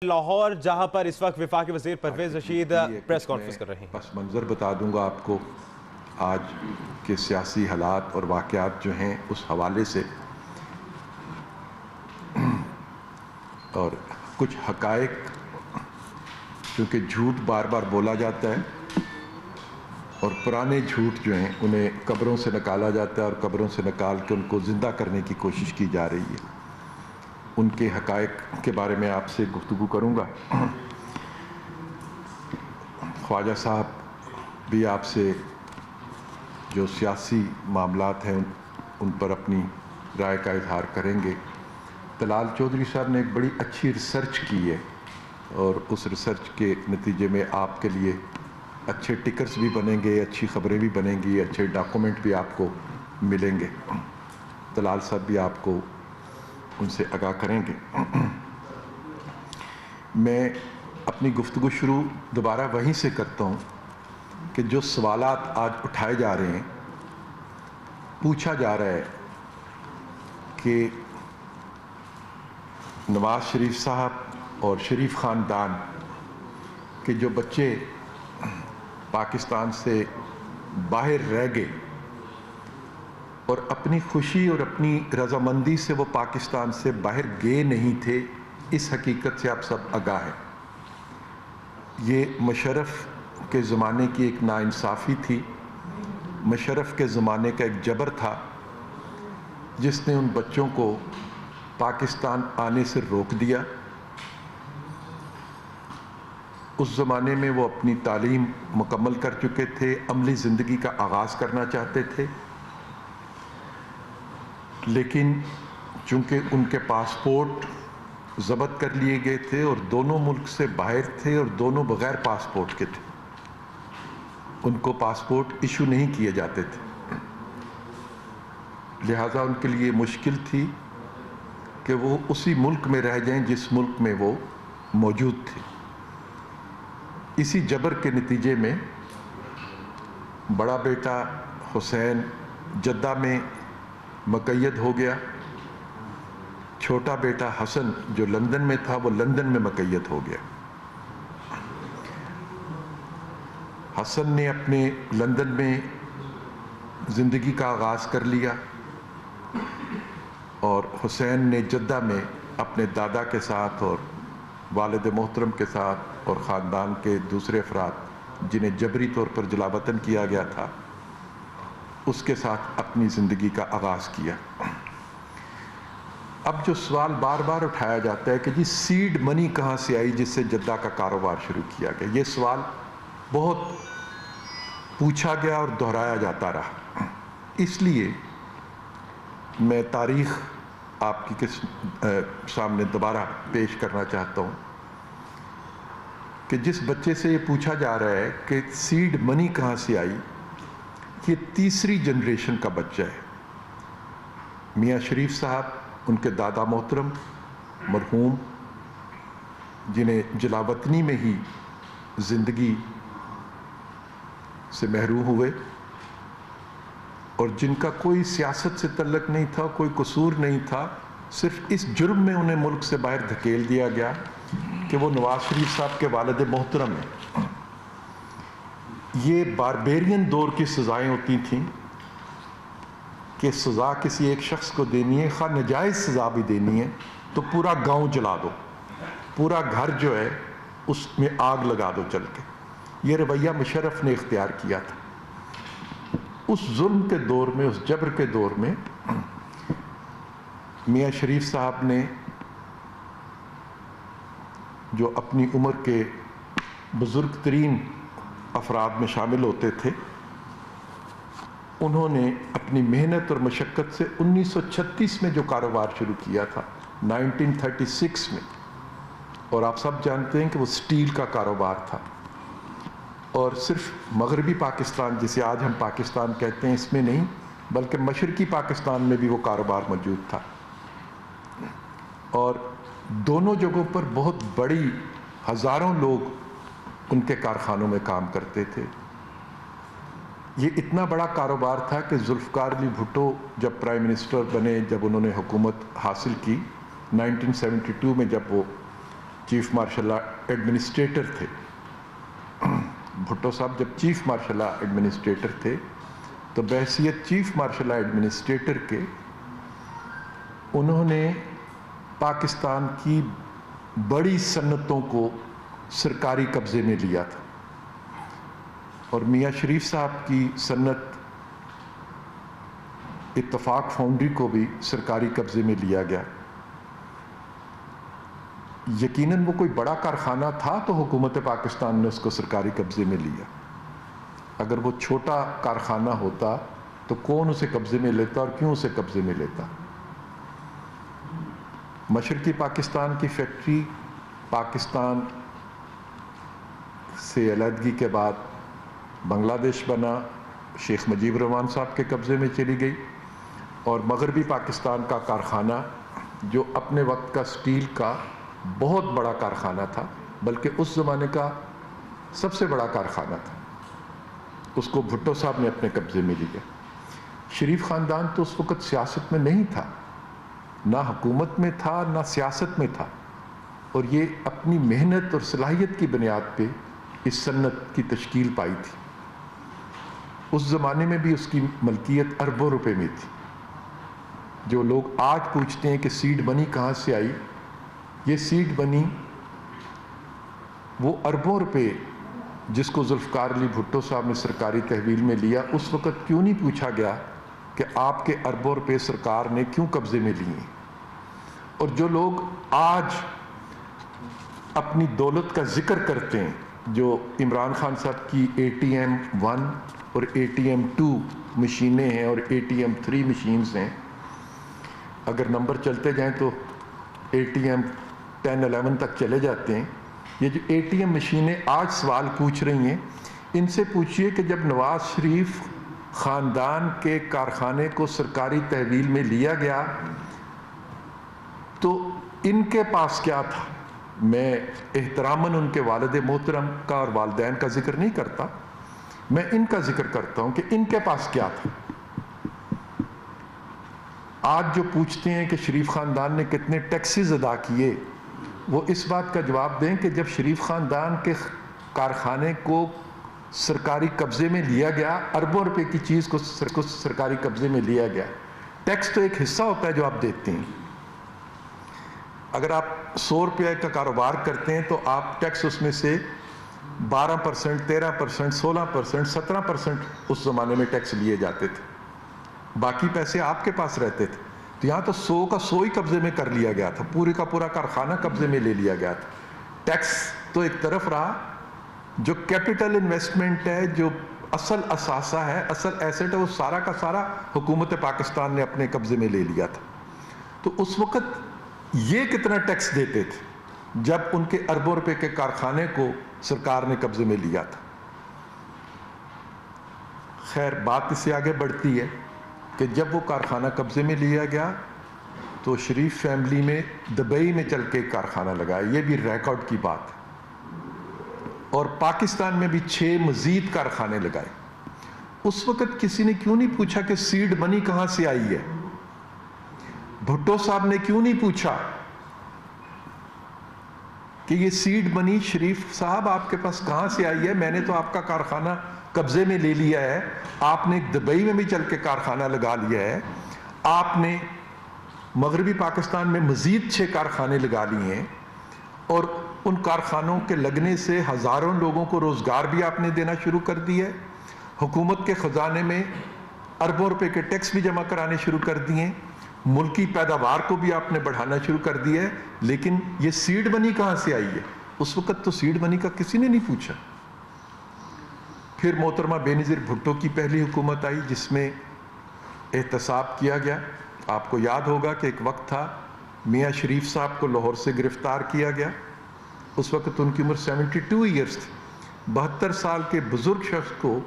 لاہور جہاں پر اس وقت وفاقی وزیر پرویز رشید پریس کانفرنس کر رہے ہیں۔ پس منظر بتا دوں گا آپ کو آج کے سیاسی حالات اور واقعات جو ہیں اس حوالے سے، اور کچھ حقائق، کیونکہ جھوٹ بار بار بولا جاتا ہے اور پرانے جھوٹ جو ہیں انہیں قبروں سے نکالا جاتا ہے اور قبروں سے نکال کے ان کو زندہ کرنے کی کوشش کی جا رہی ہے۔ ان کے حقائق کے بارے میں آپ سے گفتگو کروں گا۔ خواجہ صاحب بھی آپ سے جو سیاسی معاملات ہیں ان پر اپنی رائے کا اظہار کریں گے۔ طلال چودھری صاحب نے ایک بڑی اچھی ریسرچ کی ہے اور اس ریسرچ کے نتیجے میں آپ کے لیے اچھے ٹکرز بھی بنیں گے، اچھی خبریں بھی بنیں گی، اچھے ڈاکومنٹ بھی آپ کو ملیں گے۔ طلال صاحب بھی آپ کو ان سے آگاہ کریں گے۔ میں اپنی گفتگو شروع دوبارہ وہیں سے کرتا ہوں کہ جو سوالات آج اٹھائے جا رہے ہیں، پوچھا جا رہا ہے کہ نواز شریف صاحب اور شریف خاندان کے جو بچے پاکستان سے باہر رہ گئے اور اپنی خوشی اور اپنی رضامندی سے وہ پاکستان سے باہر گئے نہیں تھے، اس حقیقت سے آپ سب آگاہ ہیں۔ یہ مشرف کے زمانے کی ایک ناانصافی تھی، مشرف کے زمانے کا ایک جبر تھا جس نے ان بچوں کو پاکستان آنے سے روک دیا۔ اس زمانے میں وہ اپنی تعلیم مکمل کر چکے تھے، عملی زندگی کا آغاز کرنا چاہتے تھے، لیکن چونکہ ان کے پاسپورٹ ضبط کر لیے گئے تھے اور دونوں ملک سے باہر تھے اور دونوں بغیر پاسپورٹ کے تھے، ان کو پاسپورٹ ایشو نہیں کیے جاتے تھے، لہٰذا ان کے لیے مشکل تھی کہ وہ اسی ملک میں رہ جائیں جس ملک میں وہ موجود تھے۔ اسی جبر کے نتیجے میں بڑا بیٹا حسین جدہ میں مقید ہو گیا، چھوٹا بیٹا حسن جو لندن میں تھا وہ لندن میں مقید ہو گیا۔ حسن نے اپنے لندن میں زندگی کا آغاز کر لیا اور حسین نے جدہ میں اپنے دادا کے ساتھ اور والد محترم کے ساتھ اور خاندان کے دوسرے افراد جنہیں جبری طور پر جلا وطن کیا گیا تھا اس کے ساتھ اپنی زندگی کا آغاز کیا۔ اب جو سوال بار بار اٹھایا جاتا ہے کہ جی سیڈ منی کہاں سے آئی جس سے جدہ کا کاروبار شروع کیا گیا، یہ سوال بہت پوچھا گیا اور دہرایا جاتا رہا۔ اس لیے میں تاریخ آپ کی سامنے دوبارہ پیش کرنا چاہتا ہوں کہ جس بچے سے یہ پوچھا جا رہا ہے کہ سیڈ منی کہاں سے آئی، یہ تیسری جنریشن کا بچہ ہے۔ میاں شریف صاحب ان کے دادا محترم مرحوم جنہیں جلا وطنی میں ہی زندگی سے محروم ہوئے اور جن کا کوئی سیاست سے تعلق نہیں تھا، کوئی قصور نہیں تھا، صرف اس جرم میں انہیں ملک سے باہر دھکیل دیا گیا کہ وہ نواز شریف صاحب کے والد محترم ہیں۔ یہ باربیرین دور کی سزائیں ہوتی تھیں کہ سزا کسی ایک شخص کو دینی ہے، خواہ نجائز سزا بھی دینی ہے تو پورا گاؤں جلا دو، پورا گھر جو ہے اس میں آگ لگا دو چل کے۔ یہ رویہ مشرف نے اختیار کیا تھا۔ اس ظلم کے دور میں، اس جبر کے دور میں میاں شریف صاحب نے جو اپنی عمر کے بزرگ ترین افراد میں شامل ہوتے تھے، انہوں نے اپنی محنت اور مشقت سے 1936 میں جو کاروبار شروع کیا تھا، 1936 میں، اور آپ سب جانتے ہیں کہ وہ سٹیل کا کاروبار تھا، اور صرف مغربی پاکستان جسے آج ہم پاکستان کہتے ہیں اس میں نہیں بلکہ مشرقی پاکستان میں بھی وہ کاروبار موجود تھا، اور دونوں جگہوں پر بہت بڑی ہزاروں لوگ ان کے کارخانوں میں کام کرتے تھے۔ یہ اتنا بڑا کاروبار تھا کہ ذوالفقار علی بھٹو جب پرائم منسٹر بنے، جب انہوں نے حکومت حاصل کی 1972 میں، جب وہ چیف مارشل ایڈمنسٹریٹر تھے. بھٹو صاحب جب چیف مارشل ایڈمنسٹریٹر تھے تو بحیثیت چیف مارشل ایڈمنسٹریٹر کے انہوں نے پاکستان کی بڑی صنعتوں کو سرکاری قبضے میں لیا تھا, اور میاں شریف صاحب کی صنعت اتفاق فاؤنڈری کو بھی سرکاری قبضے میں لیا گیا. یقیناً وہ کوئی بڑا کارخانہ تھا تو حکومت پاکستان نے اس کو سرکاری قبضے میں لیا. اگر وہ چھوٹا کارخانہ ہوتا تو کون اسے قبضے میں لیتا اور کیوں اسے قبضے میں لیتا؟ مشرقی پاکستان کی فیکٹری پاکستان سے علیحدگی کے بعد بنگلہ دیش بنا, شیخ مجیب الرحمان صاحب کے قبضے میں چلی گئی, اور مغربی پاکستان کا کارخانہ جو اپنے وقت کا سٹیل کا بہت بڑا کارخانہ تھا, بلکہ اس زمانے کا سب سے بڑا کارخانہ تھا, اس کو بھٹو صاحب نے اپنے قبضے میں لیا. شریف خاندان تو اس وقت سیاست میں نہیں تھا, نہ حکومت میں تھا نہ سیاست میں تھا, اور یہ اپنی محنت اور صلاحیت کی بنیاد پہ اس صنعت کی تشکیل پائی تھی. اس زمانے میں بھی اس کی ملکیت اربوں روپے میں تھی. جو لوگ آج پوچھتے ہیں کہ سیڈ منی کہاں سے آئی, یہ سیڈ منی وہ اربوں روپے جس کو ذوالفقار علی بھٹو صاحب نے سرکاری تحویل میں لیا, اس وقت کیوں نہیں پوچھا گیا کہ آپ کے اربوں روپے سرکار نے کیوں قبضے میں لیے؟ اور جو لوگ آج اپنی دولت کا ذکر کرتے ہیں, جو عمران خان صاحب کی ATM-1 اور ATM-2 مشینیں ہیں اور ATM-3 مشینز ہیں, اگر نمبر چلتے جائیں تو ATM-10, 11 تک چلے جاتے ہیں. یہ جو ATM مشینیں آج سوال پوچھ رہی ہیں, ان سے پوچھئے کہ جب نواز شریف خاندان کے کارخانے کو سرکاری تحویل میں لیا گیا تو ان کے پاس کیا تھا؟ میں احتراماً ان کے والد محترم کا اور والدین کا ذکر نہیں کرتا, میں ان کا ذکر کرتا ہوں کہ ان کے پاس کیا تھا. آج جو پوچھتے ہیں کہ شریف خاندان نے کتنے ٹیکسز ادا کیے, وہ اس بات کا جواب دیں کہ جب شریف خاندان کے کارخانے کو سرکاری قبضے میں لیا گیا, اربوں روپے کی چیز کو سرکاری قبضے میں لیا گیا, ٹیکس تو ایک حصہ ہوتا ہے جو آپ دیتے ہیں. اگر آپ 100 روپے کا کاروبار کرتے ہیں تو آپ ٹیکس اس میں سے 12%, 13%, 16%, 17% اس زمانے میں ٹیکس لیے جاتے تھے, باقی پیسے آپ کے پاس رہتے تھے. تو یہاں تو 100 کا 100 ہی قبضے میں کر لیا گیا تھا, پورے کا پورا کارخانہ قبضے میں لے لیا گیا تھا. ٹیکس تو ایک طرف رہا, جو کیپٹل انویسٹمنٹ ہے, جو اصل اثاثہ ہے, اصل ایسٹ ہے, وہ سارا کا سارا حکومت پاکستان نے اپنے قبضے میں لے لیا تھا. تو اس وقت یہ کتنا ٹیکس دیتے تھے جب ان کے اربوں روپے کے کارخانے کو سرکار نے قبضے میں لیا تھا؟ خیر, بات اس سے آگے بڑھتی ہے کہ جب وہ کارخانہ قبضے میں لیا گیا تو شریف فیملی میں دبئی میں چل کے کارخانہ لگایا, یہ بھی ریکارڈ کی بات ہے, اور پاکستان میں بھی 6 مزید کارخانے لگائے. اس وقت کسی نے کیوں نہیں پوچھا کہ سیڈ منی کہاں سے آئی ہے؟ بھٹو صاحب نے کیوں نہیں پوچھا کہ یہ سیڈ منی شریف صاحب آپ کے پاس کہاں سے آئی ہے؟ میں نے تو آپ کا کارخانہ قبضے میں لے لیا ہے, آپ نے دبئی میں بھی چل کے کارخانہ لگا لیا ہے, آپ نے مغربی پاکستان میں مزید 6 کارخانے لگا لیے ہیں, اور ان کارخانوں کے لگنے سے ہزاروں لوگوں کو روزگار بھی آپ نے دینا شروع کر دیا ہے, حکومت کے خزانے میں اربوں روپے کے ٹیکس بھی جمع کرانے شروع کر دیے, ملکی پیداوار کو بھی آپ نے بڑھانا شروع کر دیا ہے. لیکن یہ سیڈ منی کہاں سے آئی ہے؟ اس وقت تو سیڈ منی کا کسی نے نہیں پوچھا. پھر محترمہ بے نظیر بھٹو کی پہلی حکومت آئی جس میں احتساب کیا گیا. آپ کو یاد ہوگا کہ ایک وقت تھا میاں شریف صاحب کو لاہور سے گرفتار کیا گیا, اس وقت ان کی عمر 72 ایئرز تھی. 72 سال کے بزرگ شخص کو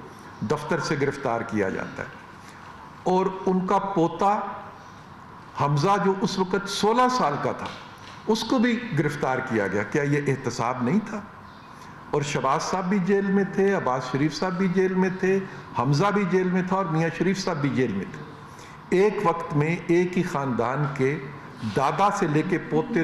دفتر سے گرفتار کیا جاتا ہے, اور ان کا پوتا حمزہ جو اس وقت 16 سال کا تھا اس کو بھی گرفتار کیا گیا. کیا یہ احتساب نہیں تھا؟ اور شہباز صاحب بھی جیل میں تھے, عباس شریف صاحب بھی جیل میں تھے, حمزہ بھی جیل میں تھا, اور میاں شریف صاحب بھی جیل میں تھے. ایک وقت میں ایک ہی خاندان کے دادا سے لے کے پوتے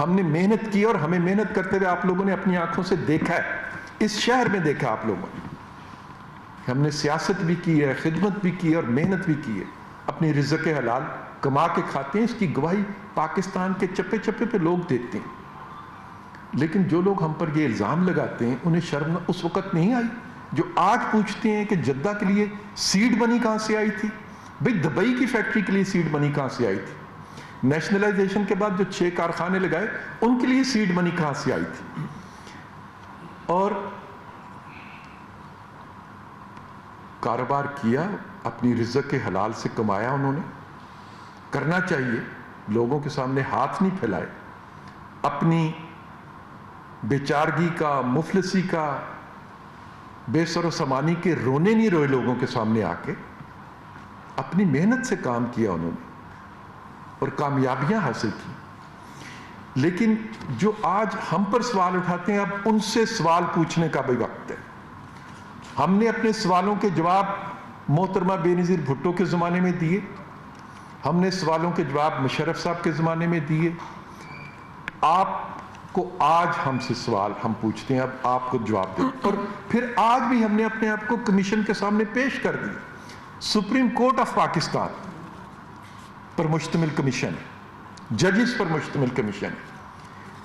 ہم نے محنت کی اور ہمیں محنت کرتے ہوئے آپ لوگوں نے اپنی آنکھوں سے دیکھا ہے، اس شہر میں دیکھا آپ لوگوں نے، ہم نے سیاست بھی کی ہے، خدمت بھی کی ہے اور محنت بھی کی ہے، اپنی رزق حلال کما کے کھاتے ہیں، اس کی گواہی پاکستان کے چپے چپے پہ لوگ دیتے ہیں۔ لیکن جو لوگ ہم پر یہ الزام لگاتے ہیں انہیں شرم اس وقت نہیں آئی جو آج پوچھتے ہیں کہ جدہ کے لیے سیڈ منی کہاں سے آئی تھی؟ بھئی دبئی کی فیکٹری کے لیے سیڈ منی کہاں سے آئی تھی؟ نیشنلائزیشن کے بعد جو 6 کارخانے لگائے ان کے لیے سیڈ منی کہاں سے آئی تھی؟ اور کاروبار کیا، اپنی رزق حلال سے کمایا، انہوں نے کرنا چاہیے، لوگوں کے سامنے ہاتھ نہیں پھیلائے، اپنی بیچارگی کا، مفلسی کا، بے سر و سامانی کے رونے نہیں روئے لوگوں کے سامنے آ کے، اپنی محنت سے کام کیا انہوں نے اور کامیابیاں حاصل کی۔ لیکن جو آج ہم پر سوال اٹھاتے ہیں، اب ان سے سوال پوچھنے کا بھی وقت ہے۔ ہم نے اپنے سوالوں کے جواب محترمہ بے نظیر بھٹو کے زمانے میں دیے، ہم نے سوالوں کے جواب مشرف صاحب کے زمانے میں دیے، آپ کو آج ہم سے سوال ہم پوچھتے ہیں، اب آپ کو جواب دیں۔ اور پھر آج بھی ہم نے اپنے آپ کو کمیشن کے سامنے پیش کر دی، سپریم کورٹ آف پاکستان پر مشتمل کمیشن، ججز پر مشتمل کمیشن،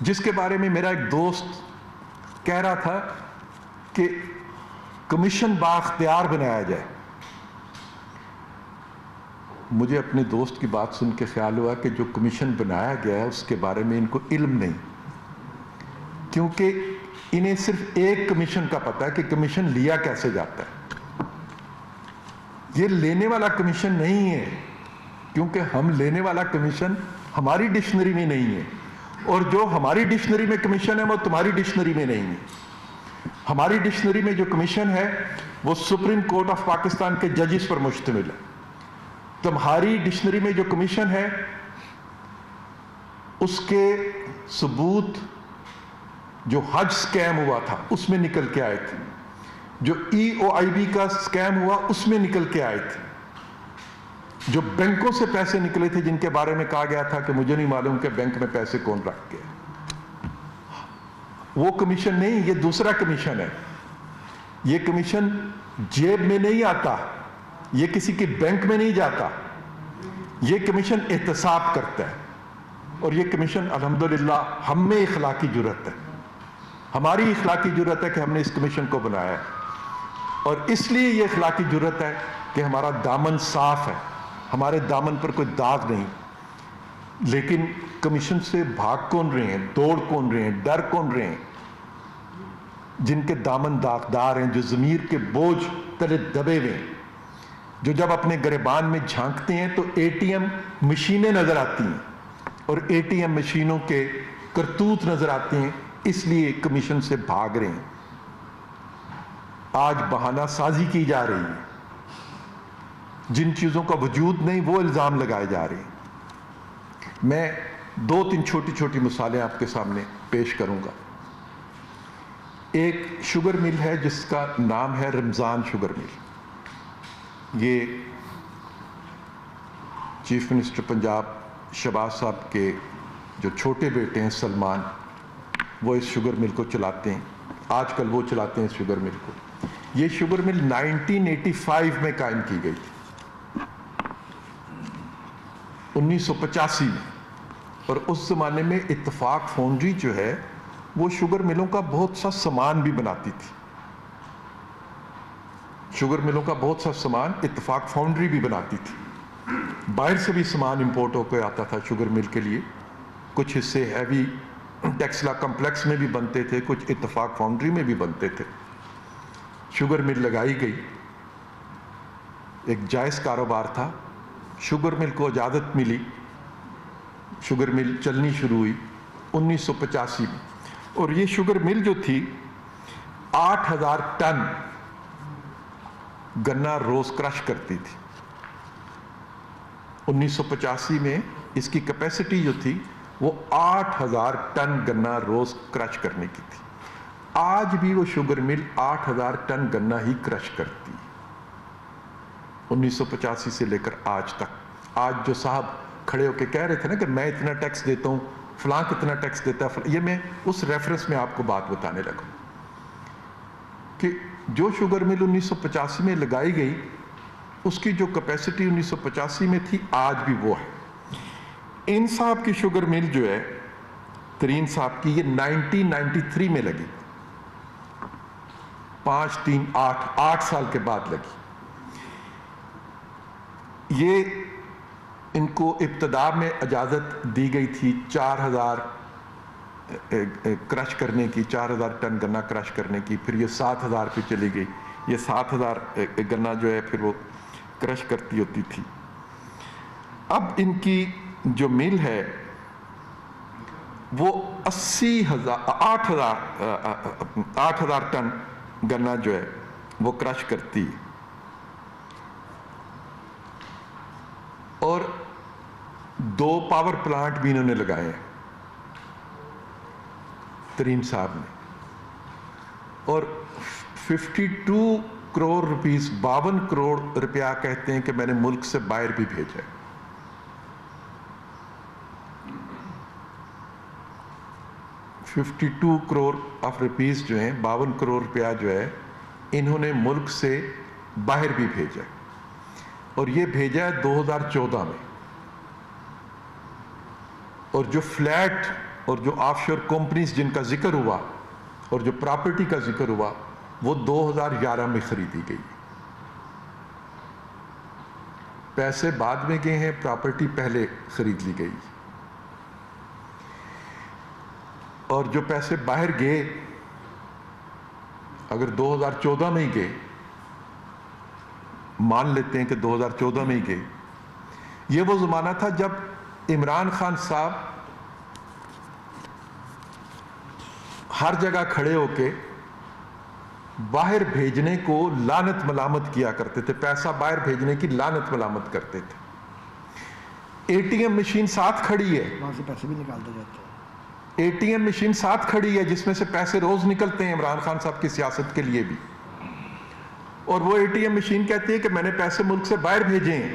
جس کے بارے میں میرا ایک دوست کہہ رہا تھا کہ کمیشن بااختیار بنایا جائے۔ مجھے اپنے دوست کی بات سن کے خیال ہوا کہ جو کمیشن بنایا گیا ہے اس کے بارے میں ان کو علم نہیں، کیونکہ انہیں صرف ایک کمیشن کا پتہ ہے کہ کمیشن لیا کیسے جاتا ہے۔ یہ لینے والا کمیشن نہیں ہے، کیونکہ ہم لینے والا کمیشن ہماری ڈکشنری میں نہیں ہے، اور جو ہماری ڈکشنری میں کمیشن ہے وہ تمہاری ڈکشنری میں نہیں ہے۔ ہماری ڈکشنری میں جو کمیشن ہے وہ سپریم کورٹ آف پاکستان کے ججز پر مشتمل ہے۔ تمہاری ڈکشنری میں جو کمیشن ہے اس کے ثبوت جو حج سکیم ہوا تھا اس میں نکل کے آئے تھے، جو EOIB کا سکیم ہوا اس میں نکل کے آئے تھے، جو بینکوں سے پیسے نکلے تھے جن کے بارے میں کہا گیا تھا کہ مجھے نہیں معلوم کہ بینک میں پیسے کون رکھ گیا، وہ کمیشن نہیں، یہ دوسرا کمیشن ہے۔ یہ کمیشن جیب میں نہیں آتا، یہ کسی کے بینک میں نہیں جاتا، یہ کمیشن احتساب کرتا ہے، اور یہ کمیشن الحمدللہ ہم میں اخلاقی جرات ہے، ہماری اخلاقی جرات ہے کہ ہم نے اس کمیشن کو بنایا ہے، اور اس لیے یہ اخلاقی جرات ہے کہ ہمارا دامن صاف ہے، ہمارے دامن پر کوئی داغ نہیں۔ لیکن کمیشن سے بھاگ کون رہے ہیں، دوڑ کون رہے ہیں، ڈر کون رہے ہیں؟ جن کے دامن داغدار ہیں، جو ضمیر کے بوجھ تلے دبے ہوئے ہیں، جو جب اپنے گریبان میں جھانکتے ہیں تو ATM مشینیں نظر آتی ہیں اور ATM مشینوں کے کرتوت نظر آتے ہیں، اس لیے کمیشن سے بھاگ رہے ہیں۔ آج بہانہ سازی کی جا رہی ہے، جن چیزوں کا وجود نہیں وہ الزام لگائے جا رہے ہیں۔ میں 2-3 چھوٹی چھوٹی مثالیں آپ کے سامنے پیش کروں گا۔ ایک شوگر مل ہے جس کا نام ہے رمضان شوگر مل، یہ چیف منسٹر پنجاب شہباز صاحب کے جو چھوٹے بیٹے ہیں سلمان، وہ اس شوگر مل کو چلاتے ہیں، آج کل وہ چلاتے ہیں اس شوگر مل کو۔ یہ شوگر مل 1985 میں قائم کی گئی تھی، 1985 میں، اور اس زمانے میں اتفاق فاؤنڈری جو ہے وہ شوگر ملوں کا بہت سا سامان بھی بناتی تھی، شوگر ملوں کا بہت سا سامان اتفاق فاؤنڈری بھی بناتی تھی، باہر سے بھی سامان امپورٹ ہو کے آتا تھا شوگر مل کے لیے، کچھ حصے ہیوی ٹیکسلا کمپلیکس میں بھی بنتے تھے، کچھ اتفاق فاؤنڈری میں بھی بنتے تھے۔ شوگر مل لگائی گئی، ایک جائز کاروبار تھا، شوگر مل کو اجازت ملی، شوگر مل چلنی شروع ہوئی 1985 میں، اور یہ شوگر مل جو تھی 8000 ٹن گنا روز کرش کرتی تھی۔ 1985 میں اس کی کیپیسٹی جو تھی وہ 8000 ٹن گنا روز کرش کرنے کی تھی۔ آج بھی وہ شوگر مل 8000 ٹن گنا ہی کرش کرتی، 1985 سے لے کر آج تک۔ آج جو صاحب کھڑے ہو کے کہہ رہے تھے نا کہ میں اتنا ٹیکس دیتا ہوں فلاں کتنا ٹیکس دیتا ہے. یہ میں اس ریفرنس میں آپ کو بات بتانے لگا کہ جو شوگر مل 1985 میں لگائی گئی اس کی جو کیپیسٹی 1985 میں تھی آج بھی وہ ہے. ان صاحب کی شوگر مل جو ہے ترین صاحب کی یہ 1993 میں لگی, 8 سال کے بعد لگی. یہ ان کو ابتدا میں اجازت دی گئی تھی 4000 کرش کرنے کی, 4000 ٹن گنا کرش کرنے کی, پھر یہ 7000 پہ چلی گئی. یہ 7000 گنا جو ہے پھر وہ کرش کرتی ہوتی تھی. اب ان کی جو مل ہے وہ 8000 ٹن گنا جو ہے وہ کرش کرتی ہے. اور 2 پاور پلانٹ بھی انہوں نے لگائے ہیں ترین صاحب نے, اور 52 کروڑ روپیز 52 کروڑ روپیہ کہتے ہیں کہ میں نے ملک سے باہر بھی بھیجا ہے. $52 کروڑ آف روپیز جو ہیں 52 کروڑ روپیہ جو ہے انہوں نے ملک سے باہر بھی بھیجا ہے, اور یہ بھیجا ہے 2014 میں. اور جو فلیٹ اور جو آف شور کمپنیز جن کا ذکر ہوا اور جو پراپرٹی کا ذکر ہوا وہ 2011 میں خریدی گئی. پیسے بعد میں گئے ہیں, پراپرٹی پہلے خرید لی گئی. اور جو پیسے باہر گئے اگر 2014 میں ہی گئے, مان لیتے ہیں کہ 2014 میں ہی گئے, یہ وہ زمانہ تھا جب عمران خان صاحب ہر جگہ کھڑے ہو کے باہر بھیجنے کو لعنت ملامت کیا کرتے تھے, پیسہ باہر بھیجنے کی لعنت ملامت کرتے تھے. اے ٹی ایم مشین ساتھ کھڑی ہے, وہاں سے پیسے بھی نکالتے جاتے ہیں. اے ٹی ایم مشین ساتھ کھڑی ہے جس میں سے پیسے روز نکلتے ہیں عمران خان صاحب کی سیاست کے لیے بھی. اور وہ اے ٹی ایم مشین کہتی ہے کہ میں نے پیسے ملک سے باہر بھیجے ہیں.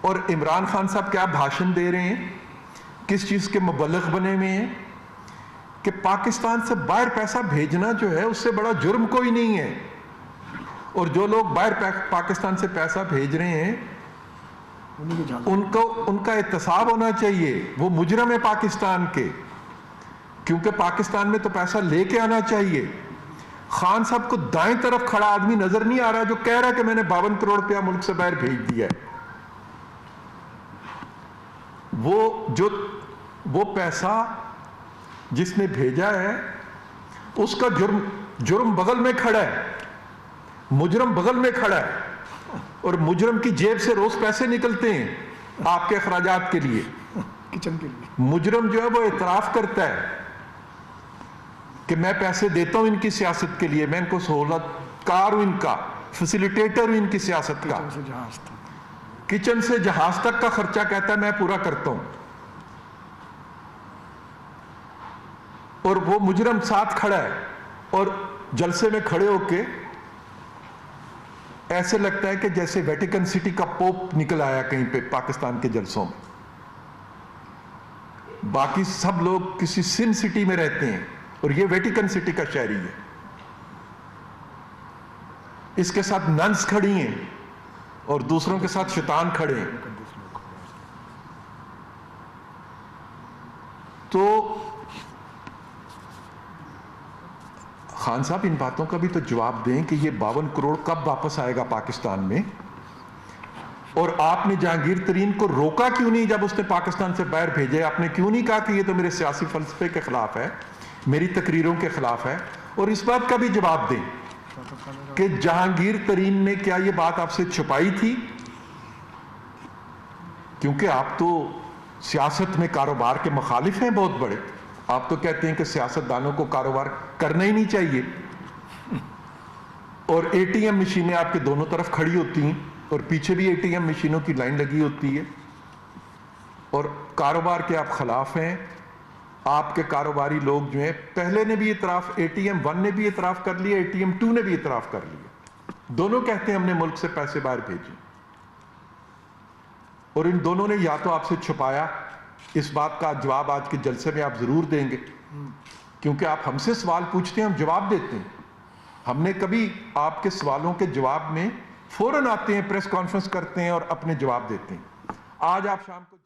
اور عمران خان صاحب کیا بھاشن دے رہے ہیں, کس چیز کے مبلغ بنے ہوئے ہیں کہ پاکستان سے باہر پیسہ بھیجنا جو ہے اس سے بڑا جرم کوئی نہیں ہے. اور جو لوگ باہر پاکستان سے پیسہ بھیج رہے ہیں ان کا احتساب ہونا چاہیے, وہ مجرم ہے پاکستان کے, کیونکہ پاکستان میں تو پیسہ لے کے آنا چاہیے. خان صاحب کو دائیں طرف کھڑا آدمی نظر نہیں آ رہا جو کہہ رہا ہے کہ میں نے 52 کروڑ روپیہ ملک سے باہر بھیج دیا ہے. وہ پیسہ جس نے بھیجا ہے اس کا جرم بغل میں کھڑا ہے, مجرم بغل میں کھڑا ہے, اور مجرم کی جیب سے روز پیسے نکلتے ہیں آپ کے اخراجات کے لیے. کچن کے لیے مجرم جو ہے وہ اعتراف کرتا ہے کہ میں پیسے دیتا ہوں ان کی سیاست کے لیے, میں ان کو سہولت کار ہوں, ان کا فیسیلیٹیٹر ہوں ان کی سیاست کا. کچن سے جہاز تک کا خرچہ کہتا ہے میں پورا کرتا ہوں. اور وہ مجرم ساتھ کھڑا ہے, اور جلسے میں کھڑے ہو کے ایسے لگتا ہے کہ جیسے ویٹیکن سٹی کا پوپ نکل آیا کہیں پہ پاکستان کے جلسوں میں. باقی سب لوگ کسی سن سٹی میں رہتے ہیں اور یہ ویٹیکن سٹی کا شہری ہے. اس کے ساتھ ننس کھڑی ہیں اور دوسروں کے ساتھ شیطان کھڑے ہیں. تو خان صاحب ان باتوں کا بھی تو جواب دیں کہ یہ 52 کروڑ کب واپس آئے گا پاکستان میں, اور آپ نے جہانگیر ترین کو روکا کیوں نہیں جب اس نے پاکستان سے باہر بھیجے؟ آپ نے کیوں نہیں کہا کہ یہ تو میرے سیاسی فلسفے کے خلاف ہے, میری تقریروں کے خلاف ہے؟ اور اس بات کا بھی جواب دیں کہ جہانگیر ترین نے کیا یہ بات آپ سے چھپائی تھی؟ کیونکہ آپ تو سیاست میں کاروبار کے مخالف ہیں بہت بڑے. آپ تو کہتے ہیں کہ سیاستدانوں کو کاروبار کرنا ہی نہیں چاہیے, اور اے ٹی ایم مشینیں آپ کے دونوں طرف کھڑی ہوتی ہیں اور پیچھے بھی اے ٹی ایم مشینوں کی لائن لگی ہوتی ہے, اور کاروبار کے آپ خلاف ہیں. آپ کے کاروباری لوگ جو ہیں پہلے نے بھی اعتراف, اے ٹی ایم 1 نے بھی اعتراف کر لیا, اے ٹی ایم 2 نے بھی اعتراف کر لیا, دونوں کہتے ہیں ہم نے ملک سے پیسے باہر بھیجے. اور ان دونوں نے یا تو آپ سے چھپایا اس بات کا جواب آج کے جلسے میں آپ ضرور دیں گے، کیونکہ آپ ہم سے سوال پوچھتے ہیں، ہم جواب دیتے ہیں۔ ہم نے کبھی آپ کے سوالوں کے جواب میں فوراً آتے ہیں، پریس کانفرنس کرتے ہیں اور اپنے جواب دیتے ہیں۔ آج آپ شام کو